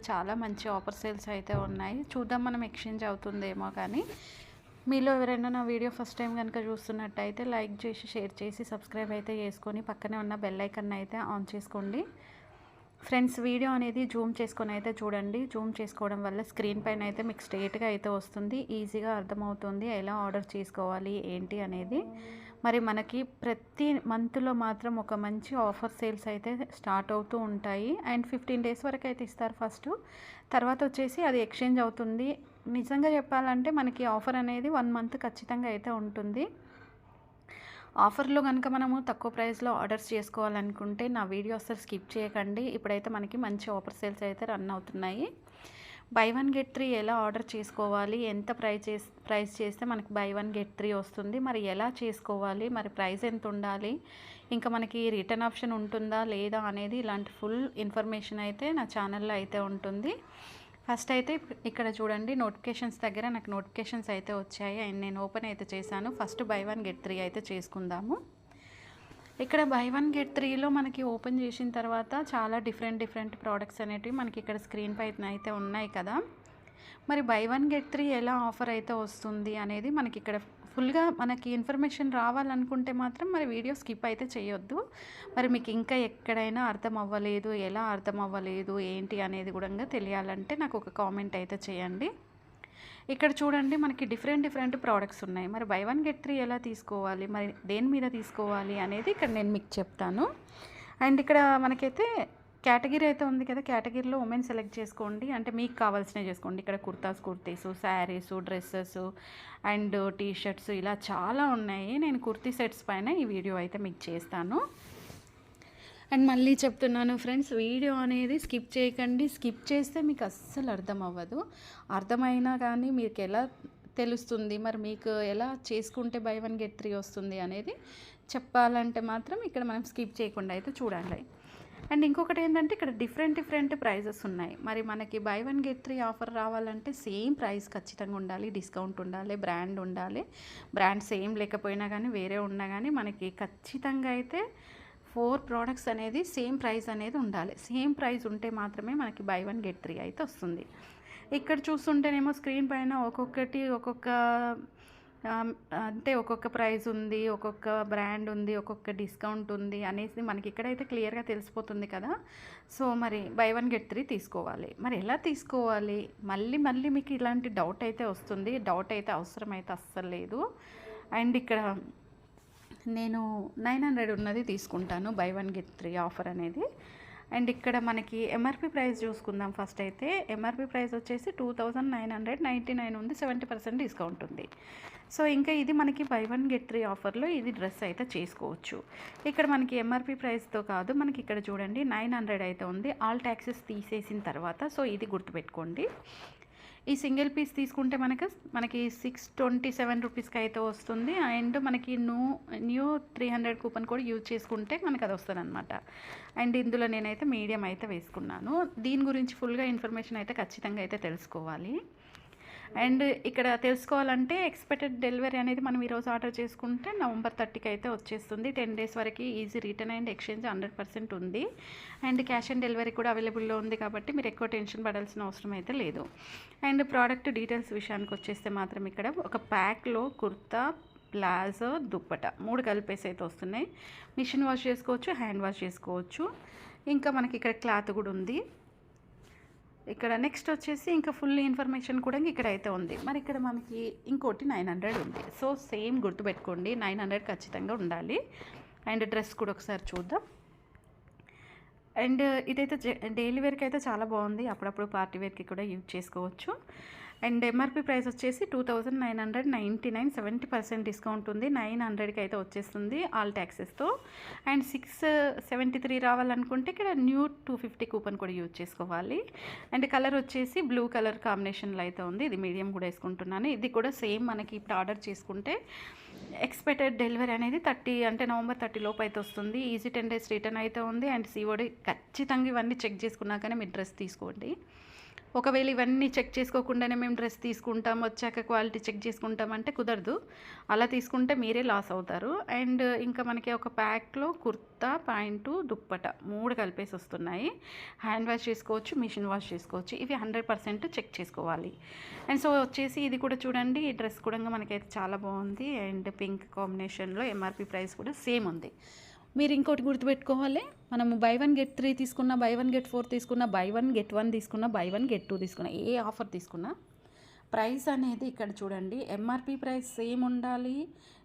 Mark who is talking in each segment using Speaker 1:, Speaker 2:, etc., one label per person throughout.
Speaker 1: చాలా మంచి offer sales అయితే ఉన్నాయి. చూద్దాం మనం ఎక్స్చేంజ్ అవుతుందేమో కానీ. మీలో ఎవరైనా నా వీడియో ఫస్ట్ టైం కనుక చూస్తున్నట్టయితే లైక్ చేసి, షేర్ చేసి, సబ్స్క్రైబ్ అయితే చేసుకొని పక్కనే ఉన్న బెల్ ఐకాన్ అయితే ఆన్ చేసుకోండి. ఫ్రెండ్స్, వీడియో అనేది జూమ్ చేసుకొని అయితే చూడండి. జూమ్ చేసుకోవడం వల్ల స్క్రీన్ పైన అయితే మీకు స్ట్రేట్గా అయితే వస్తుంది. ఈజీగా అర్థమవుతుంది ఎలా ఆర్డర్ చేసుకోవాలి ఏంటి అనేది. మరి మనకి ప్రతి మంత్లో మాత్రం ఒక మంచి ఆఫర్ సేల్స్ అయితే స్టార్ట్ అవుతూ ఉంటాయి. అండ్ 15 డేస్ వరకు అయితే ఇస్తారు ఫస్ట్. తర్వాత వచ్చేసి అది ఎక్స్చేంజ్ అవుతుంది. నిజంగా చెప్పాలంటే మనకి ఆఫర్ అనేది 1 మంత్ ఖచ్చితంగా అయితే ఉంటుంది. ఆఫర్లో కనుక మనము తక్కువ ప్రైస్లో ఆర్డర్స్ చేసుకోవాలనుకుంటే నా వీడియో అసలు స్కిప్ చేయకండి. ఇప్పుడైతే మనకి మంచి ఆఫర్ సేల్స్ అయితే రన్ అవుతున్నాయి. బై 1 గెట్ 3 ఎలా ఆర్డర్ చేసుకోవాలి, ఎంత ప్రైస్ చేస్తే మనకి బై 1 గెట్ 3 వస్తుంది, మరి ఎలా చేసుకోవాలి, మరి ప్రైస్ ఎంత ఉండాలి, ఇంకా మనకి రిటర్న్ ఆప్షన్ ఉంటుందా లేదా అనేది ఇలాంటి ఫుల్ ఇన్ఫర్మేషన్ అయితే నా ఛానల్లో అయితే ఉంటుంది. ఫస్ట్ అయితే ఇక్కడ చూడండి, నోటిఫికేషన్స్ దగ్గర నాకు నోటిఫికేషన్స్ అయితే వచ్చాయి అండ్ నేను ఓపెన్ అయితే చేశాను. ఫస్ట్ బై 1 గెట్ 3 అయితే చేసుకుందాము. ఇక్కడ బై 1 గెట్ 3లో మనకి ఓపెన్ చేసిన తర్వాత చాలా డిఫరెంట్ ప్రోడక్ట్స్ అనేటివి మనకి ఇక్కడ స్క్రీన్ పైన అయితే ఉన్నాయి కదా. మరి బై 1 గెట్ 3 ఎలా ఆఫర్ అయితే వస్తుంది అనేది మనకి ఇక్కడ ఫుల్గా మనకి ఇన్ఫర్మేషన్ రావాలనుకుంటే మాత్రం మరి వీడియో స్కిప్ అయితే చేయొద్దు. మరి మీకు ఇంకా ఎక్కడైనా అర్థం అవ్వలేదు, ఎలా అర్థం అవ్వలేదు ఏంటి అనేది కూడా తెలియాలంటే నాకు ఒక కామెంట్ అయితే చేయండి. ఇక్కడ చూడండి, మనకి డిఫరెంట్ ప్రోడక్ట్స్ ఉన్నాయి. మరి బై 1 గెట్ 3 ఎలా తీసుకోవాలి, మరి దేని మీద తీసుకోవాలి అనేది ఇక్కడ నేను మీకు చెప్తాను. అండ్ ఇక్కడ మనకైతే కేటగిరీ అయితే ఉంది కదా, కేటగిరీలో ఉమెన్ సెలెక్ట్ చేసుకోండి. అంటే మీకు కావాల్సినవి చేసుకోండి. ఇక్కడ kurtis, saris, dresses and T shirts ఇలా చాలా ఉన్నాయి. నేను కుర్తీ సెట్స్ పైన ఈ వీడియో అయితే మీకు చేస్తాను. అండ్ మళ్ళీ చెప్తున్నాను ఫ్రెండ్స్, వీడియో అనేది స్కిప్ చేయకండి. స్కిప్ చేస్తే మీకు అస్సలు అర్థం అవ్వదు. అర్థమైనా కానీ మీకు ఎలా తెలుస్తుంది, మరి మీకు ఎలా చేసుకుంటే బై 1 గెట్ 3 వస్తుంది అనేది చెప్పాలంటే మాత్రం ఇక్కడ మనం స్కిప్ చేయకుండా అయితే చూడాలి. అండ్ ఇంకొకటి ఏంటంటే ఇక్కడ డిఫరెంట్ ప్రైజెస్ ఉన్నాయి. మరి మనకి బై 1 గెట్ 3 ఆఫర్ రావాలంటే సేమ్ ప్రైస్ ఖచ్చితంగా ఉండాలి, డిస్కౌంట్ ఉండాలి, బ్రాండ్ ఉండాలి. బ్రాండ్ సేమ్ లేకపోయినా కానీ వేరే ఉన్నా కానీ మనకి ఖచ్చితంగా అయితే 4 ప్రోడక్ట్స్ అనేది సేమ్ ప్రైస్ అనేది ఉండాలి. సేమ్ ప్రైస్ ఉంటే మాత్రమే మనకి బై 1 గెట్ 3 అయితే వస్తుంది. ఇక్కడ చూస్తుంటేనేమో స్క్రీన్ పైన ఒక్కొక్కటి అంటే ఒక్కొక్క ప్రైస్ ఉంది, ఒక్కొక్క బ్రాండ్ ఉంది, ఒక్కొక్క డిస్కౌంట్ ఉంది అనేసి మనకి ఇక్కడైతే క్లియర్గా తెలిసిపోతుంది కదా. సో మరి బై 1 గెట్ 3 తీసుకోవాలి. మరి ఎలా తీసుకోవాలి, మళ్ళీ మీకు ఇలాంటి డౌట్ అయితే వస్తుంది. డౌట్ అయితే అవసరం అయితే అస్సలు లేదు. అండ్ ఇక్కడ నేను 900 ఉన్నది తీసుకుంటాను బై 1 గెట్ 3 ఆఫర్ అనేది. అండ్ ఇక్కడ మనకి ఎంఆర్పి ప్రైస్ చూసుకుందాం. ఫస్ట్ అయితే ఎంఆర్పి ప్రైస్ వచ్చేసి 2999 ఉంది, 70% డిస్కౌంట్ ఉంది. సో ఇంకా ఇది మనకి బై 1 గెట్ 3 ఆఫర్లో ఇది డ్రెస్ అయితే చేసుకోవచ్చు. ఇక్కడ మనకి ఎంఆర్పి ప్రైస్తో కాదు, మనకి ఇక్కడ చూడండి 900 అయితే ఉంది, ఆల్ ట్యాక్సెస్ తీసేసిన తర్వాత. సో ఇది గుర్తుపెట్టుకోండి. ఈ సింగిల్ పీస్ తీసుకుంటే మనకి 627 రూపీస్కి అయితే వస్తుంది. అండ్ మనకి న్యూ 300 కూపన్ కూడా యూజ్ చేసుకుంటే మనకు అది వస్తుంది అనమాట. అండ్ ఇందులో నేనైతే మీడియం అయితే వేసుకున్నాను. దీని గురించి ఫుల్గా ఇన్ఫర్మేషన్ అయితే ఖచ్చితంగా అయితే తెలుసుకోవాలి. అండ్ ఇక్కడ తెలుసుకోవాలంటే ఎక్స్పెక్టెడ్ డెలివరీ అనేది మనం ఈరోజు ఆర్డర్ చేసుకుంటే నవంబర్ 30కి అయితే వచ్చేస్తుంది. 10 డేస్ వరకు ఈజీ రిటర్న్ అండ్ ఎక్స్చేంజ్ 100% ఉంది. అండ్ క్యాష్ ఆన్ డెలివరీ కూడా అవైలబుల్లో ఉంది కాబట్టి మీరు ఎక్కువ టెన్షన్ పడాల్సిన అవసరం అయితే లేదు. అండ్ ప్రోడక్ట్ డీటెయిల్స్ విషయానికి వచ్చేస్తే మాత్రం ఇక్కడ ఒక ప్యాక్లో కుర్తా, ప్లాజో, దుప్పట 3 కలిపేసి అయితే వస్తున్నాయి. మిషన్ వాష్ చేసుకోవచ్చు, హ్యాండ్ వాష్ చేసుకోవచ్చు. ఇంకా మనకి ఇక్కడ క్లాత్ కూడా ఉంది. ఇక్కడ నెక్స్ట్ వచ్చేసి ఇంకా ఫుల్ ఇన్ఫర్మేషన్ కూడా ఇక్కడ అయితే ఉంది. మరి ఇక్కడ మనకి ఇంకోటి 900 ఉంది. సో సేమ్ గుర్తుపెట్టుకోండి, 900 ఖచ్చితంగా ఉండాలి. అండ్ డ్రెస్ కూడా ఒకసారి చూద్దాం. అండ్ ఇదైతే డైలీ వేర్కి అయితే చాలా బాగుంది, అప్పుడప్పుడు పార్టీ వేర్కి కూడా యూజ్ చేసుకోవచ్చు. అండ్ ఎంఆర్పి ప్రైస్ వచ్చేసి 2999, 70% డిస్కౌంట్ ఉంది. 900కి అయితే వచ్చేస్తుంది ఆల్ ట్యాక్సెస్తో. అండ్ 673 రావాలనుకుంటే ఇక్కడ న్యూ 250 కూపన్ కూడా యూజ్ చేసుకోవాలి. అండ్ కలర్ వచ్చేసి బ్లూ కలర్ కాంబినేషన్లో అయితే ఉంది. ఇది మీడియం కూడా వేసుకుంటున్నాను. ఇది కూడా సేమ్ మనకి ఇప్పుడు ఆర్డర్ చేసుకుంటే ఎక్స్పెక్టెడ్ డెలివరీ అనేది 30 అంటే నవంబర్ 30 లోపు అయితే వస్తుంది. ఈజీ 10 డేస్ రిటర్న్ అయితే ఉంది. అండ్ సిఓడి ఖచ్చితంగా ఇవన్నీ చెక్ చేసుకున్నాకనే మీరు డ్రెస్ తీసుకోండి. ఒకవేళ ఇవన్నీ చెక్ చేసుకోకుండానే మేము డ్రెస్ తీసుకుంటాం, వచ్చాక క్వాలిటీ చెక్ చేసుకుంటాం అంటే కుదరదు. అలా తీసుకుంటే మీరే లాస్ అవుతారు. అండ్ ఇంకా మనకి ఒక ప్యాక్లో కుర్తా, ప్యాంటు, దుప్పట 3 కలిపేసి వస్తున్నాయి. హ్యాండ్ వాష్ చేసుకోవచ్చు, మిషన్ వాష్ చేసుకోవచ్చు. ఇవి 100% చెక్ చేసుకోవాలి. అండ్ సో వచ్చేసి ఇది కూడా చూడండి, ఈ డ్రెస్ కూడా మనకైతే చాలా బాగుంది. అండ్ పింక్ కాంబినేషన్లో ఎంఆర్పి ప్రైస్ కూడా సేమ్ ఉంది. మీరు ఇంకోటి గుర్తుపెట్టుకోవాలి, మనము బై 1 గెట్ 3 తీసుకున్నా, బై 1 గెట్ 4 తీసుకున్నా, బై 1 గెట్ 1 తీసుకున్నా, బై 1 గెట్ 2 తీసుకున్నా, ఏ ఆఫర్ తీసుకున్నా ప్రైస్ అనేది ఇక్కడ చూడండి, ఎంఆర్పి ప్రైస్ సేమ్ ఉండాలి,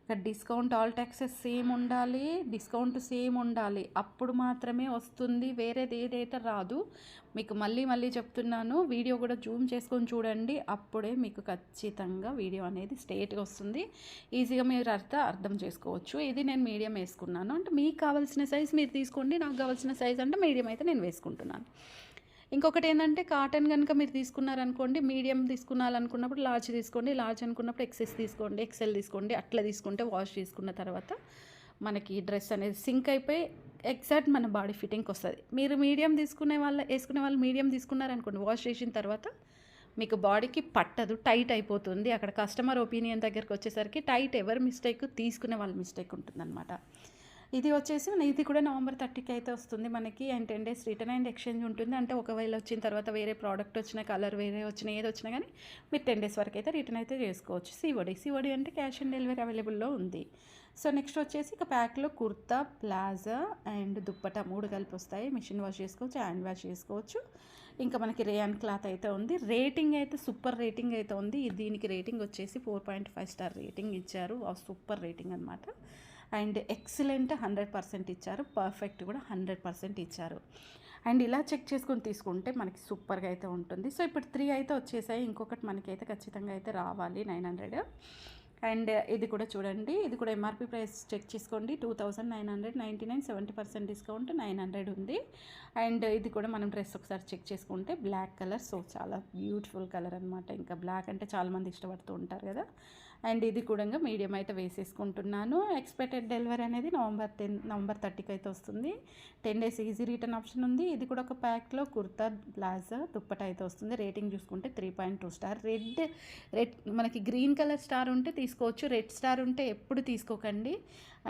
Speaker 1: ఇక్కడ డిస్కౌంట్ ఆల్ ట్యాక్సెస్ సేమ్ ఉండాలి, డిస్కౌంట్ సేమ్ ఉండాలి. అప్పుడు మాత్రమే వస్తుంది, వేరేది ఏదైతే రాదు. మీకు మళ్ళీ చెప్తున్నాను, వీడియో కూడా జూమ్ చేసుకొని చూడండి, అప్పుడే మీకు ఖచ్చితంగా వీడియో అనేది స్ట్రేట్గా వస్తుంది. ఈజీగా మీరు అర్థం చేసుకోవచ్చు. ఇది నేను మీడియం వేసుకున్నాను, అంటే మీకు కావాల్సిన సైజ్ మీరు తీసుకోండి, నాకు కావాల్సిన సైజ్ అంటే మీడియం అయితే నేను వేసుకుంటున్నాను. ఇంకొకటి ఏంటంటే, కాటన్ కనుక మీరు తీసుకున్నారనుకోండి, మీడియం తీసుకున్నారనుకున్నప్పుడు లార్జ్ తీసుకోండి, లార్జ్ అనుకున్నప్పుడు ఎక్సెస్ తీసుకోండి, ఎక్సెల్ తీసుకోండి. అట్లా తీసుకుంటే వాష్ చేసుకున్న తర్వాత మనకి డ్రెస్ అనేది సింక్ అయిపోయి ఎగ్జాక్ట్ మన బాడీ ఫిట్టింగ్కి వస్తుంది. మీరు మీడియం వేసుకునే వాళ్ళు మీడియం తీసుకున్నారనుకోండి, వాష్ చేసిన తర్వాత మీకు బాడీకి పట్టదు, టైట్ అయిపోతుంది. అక్కడ కస్టమర్ ఒపీనియన్ దగ్గరికి వచ్చేసరికి టైట్ ఎవరి మిస్టేక్, తీసుకునే వాళ్ళ మిస్టేక్ ఉంటుందన్నమాట. ఇది వచ్చేసి ఇది కూడా నవంబర్ 30కి అయితే వస్తుంది మనకి. And 10 days return and exchange ఉంటుంది. అంటే ఒకవేళ వచ్చిన తర్వాత వేరే ప్రోడక్ట్ వచ్చిన, కలర్ వేరే వచ్చిన, ఏది వచ్చినా కానీ మీరు 10 days వరకు అయితే రిటర్న్ అయితే చేసుకోవచ్చు. సివడి అంటే క్యాష్ ఆన్ డెలివరీ అవైలబుల్లో ఉంది. సో నెక్స్ట్ వచ్చేసి ఇక ప్యాక్లో కుర్తా, ప్లాజా అండ్ దుప్పట 3 కలిపి వస్తాయి. మిషన్ వాష్ చేసుకోవచ్చు, హ్యాండ్ వాష్ చేసుకోవచ్చు. ఇంకా మనకి రేయాన్ క్లాత్ అయితే ఉంది. రేటింగ్ అయితే సూపర్ రేటింగ్ అయితే ఉంది. దీనికి రేటింగ్ వచ్చేసి 4.5 స్టార్ రేటింగ్ ఇచ్చారు. సూపర్ రేటింగ్ అనమాట. అండ్ ఎక్సలెంట్ 100% ఇచ్చారు, పర్ఫెక్ట్ కూడా 100% ఇచ్చారు. అండ్ ఇలా చెక్ చేసుకొని తీసుకుంటే మనకి సూపర్గా అయితే ఉంటుంది. సో ఇప్పుడు 3 అయితే వచ్చేసాయి, ఇంకొకటి మనకైతే ఖచ్చితంగా అయితే రావాలి 900. అండ్ ఇది కూడా చూడండి, ఇది కూడా ఎంఆర్పి ప్రైస్ చెక్ చేసుకోండి, 2999, 70% డిస్కౌంట్ 900 ఉంది. అండ్ ఇది కూడా మనం డ్రెస్ ఒకసారి చెక్ చేసుకుంటే బ్లాక్ కలర్, సో చాలా బ్యూటిఫుల్ కలర్ అనమాట. ఇంకా బ్లాక్ అంటే చాలామంది ఇష్టపడుతూ ఉంటారు కదా. అండ్ ఇది కూడా మీడియం అయితే వేసేసుకుంటున్నాను. ఎక్స్పెక్టెడ్ డెలివరీ అనేది నవంబర్ 30కి అయితే వస్తుంది. 10 days ఈజీ రిటర్న్ ఆప్షన్ ఉంది. ఇది కూడా ఒక ప్యాక్లో కుర్తా, ప్లాజా, దుప్పట అయితే వస్తుంది. రేటింగ్ చూసుకుంటే 3.2 స్టార్. రెడ్ మనకి గ్రీన్ కలర్ స్టార్ ఉంటే తీసుకోవచ్చు, రెడ్ స్టార్ ఉంటే ఎప్పుడు తీసుకోకండి.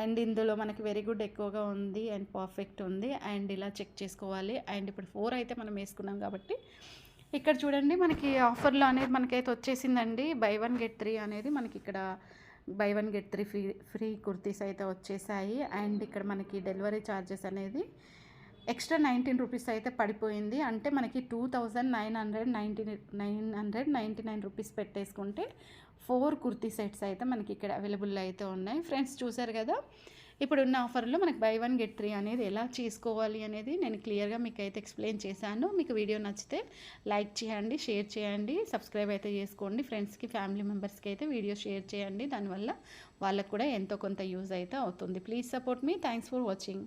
Speaker 1: అండ్ ఇందులో మనకి వెరీ గుడ్ ఎక్కువగా ఉంది అండ్ పర్ఫెక్ట్ ఉంది. అండ్ ఇలా చెక్ చేసుకోవాలి. అండ్ ఇప్పుడు 4 అయితే మనం వేసుకున్నాం కాబట్టి ఇక్కడ చూడండి, మనకి ఆఫర్లో అనేది మనకైతే వచ్చేసిందండి. బై 1 గెట్ 3 అనేది మనకి ఇక్కడ బై 1 గెట్ 3 ఫ్రీ కుర్తీస్ అయితే వచ్చేసాయి. అండ్ ఇక్కడ మనకి డెలివరీ ఛార్జెస్ అనేది ఎక్స్ట్రా 19 రూపీస్ అయితే పడిపోయింది. అంటే మనకి 2999 రూపీస్ పెట్టేసుకుంటే 4 కుర్తీ సెట్స్ అయితే మనకి ఇక్కడ అవైలబుల్ అయితే ఉన్నాయి. ఫ్రెండ్స్ చూసారు కదా, ఇప్పుడున్న ఆఫర్లో మనకి బై 1 గెట్ 3 అనేది ఎలా చేసుకోవాలి అనేది నేను క్లియర్గా మీకు అయితే ఎక్స్ప్లెయిన్ చేశాను. మీకు వీడియో నచ్చితే లైక్ చేయండి, షేర్ చేయండి, సబ్స్క్రైబ్ అయితే చేసుకోండి. ఫ్రెండ్స్కి, ఫ్యామిలీ మెంబర్స్కి అయితే వీడియో షేర్ చేయండి. దానివల్ల వాళ్ళకు కూడా ఎంతో కొంత యూజ్ అయితే అవుతుంది. Please support me. Thanks for watching.